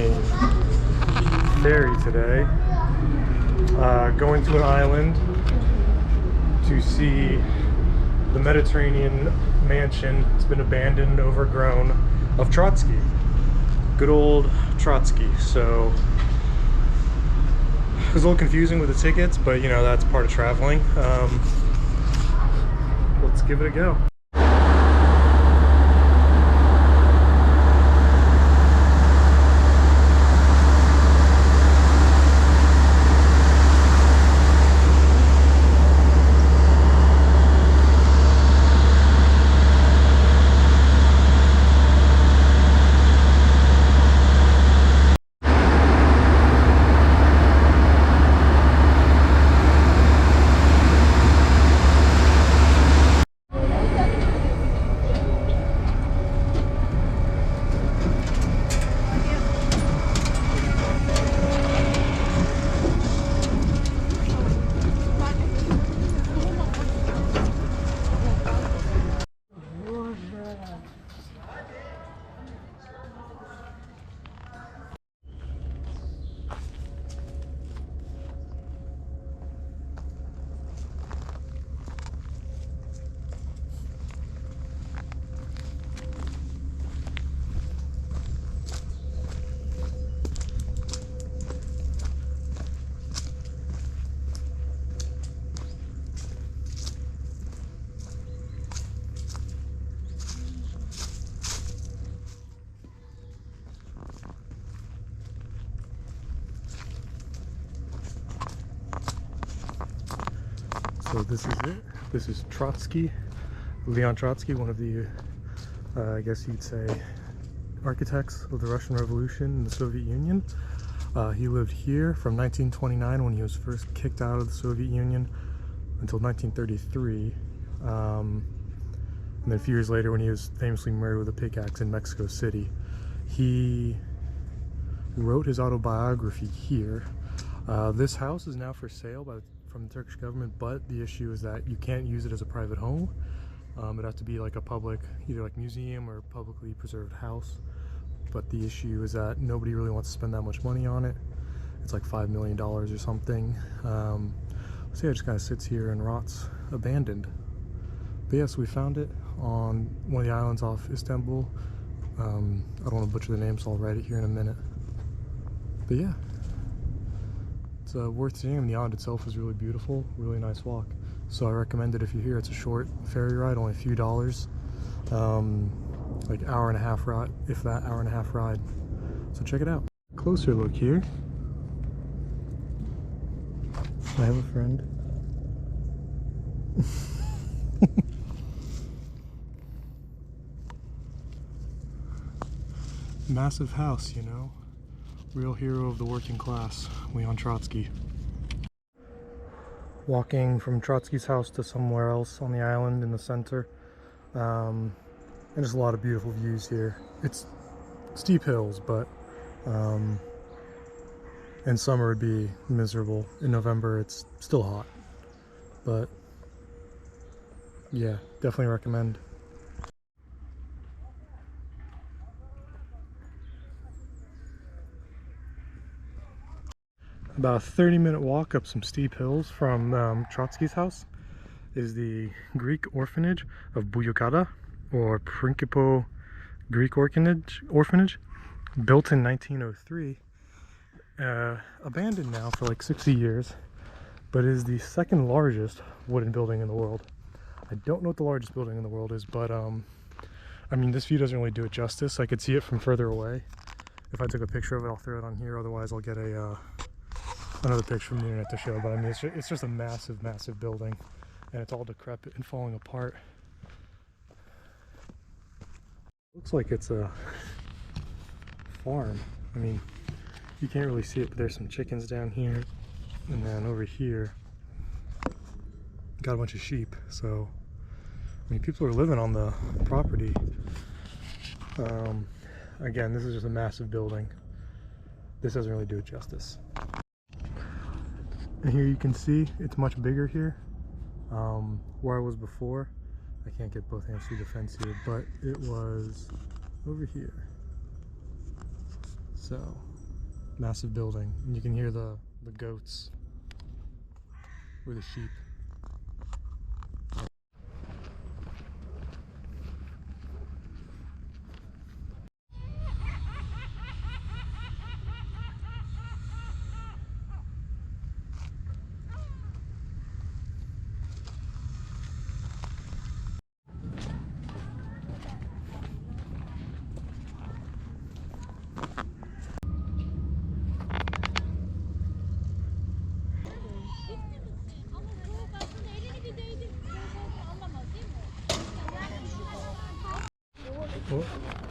a ferry today, going to an island to see the Mediterranean mansion. It's been abandoned, overgrown, of Trotsky. Good old Trotsky. So it was a little confusing with the tickets, but you know, that's part of traveling. Let's give it a go. So this is it. This is Trotsky, Leon Trotsky, one of the, I guess you'd say, architects of the Russian Revolution in the Soviet Union. He lived here from 1929, when he was first kicked out of the Soviet Union, until 1933. And then a few years later, when he was famously murdered with a pickaxe in Mexico City. He wrote his autobiography here. This house is now for sale from the Turkish government, but the issue is that you can't use it as a private home. It has to be like a public, either like museum or publicly preserved house. But the issue is that nobody really wants to spend that much money on it. It's like $5 million or something. So yeah, it just kind of sits here and rots, abandoned. But yes, we found it on one of the islands off Istanbul. I don't want to butcher the name, so I'll write it here in a minute. But yeah, it's worth seeing, and the island itself is really beautiful, really nice walk. So I recommend it if you're here. It's a short ferry ride, only a few dollars. Like hour and a half ride, if that, hour and a half ride. So check it out. Closer look here. I have a friend. Massive house, you know. Real hero of the working class, Leon Trotsky. Walking from Trotsky's house to somewhere else on the island in the center. And just a lot of beautiful views here. It's steep hills, but in summer it'd be miserable. In November it's still hot. But yeah, definitely recommend. About a 30-minute walk up some steep hills from Trotsky's house is the Greek orphanage of Büyükada, or Principal Greek orphanage, built in 1903. Abandoned now for like 60 years, but is the second largest wooden building in the world. I don't know what the largest building in the world is, but I mean, this view doesn't really do it justice. I could see it from further away. If I took a picture of it, I'll throw it on here. Otherwise, I'll get another picture from the internet to show. But I mean, it's just a massive, massive building, and it's all decrepit and falling apart. Looks like it's a farm. I mean, you can't really see it, but there's some chickens down here, and then over here got a bunch of sheep. So I mean, people are living on the property. Again, this is just a massive building. This doesn't really do it justice. And here you can see it's much bigger here. Where I was before, I can't get both hands through the fence here, but it was over here. So massive building, and you can hear the goats or the sheep. Oh.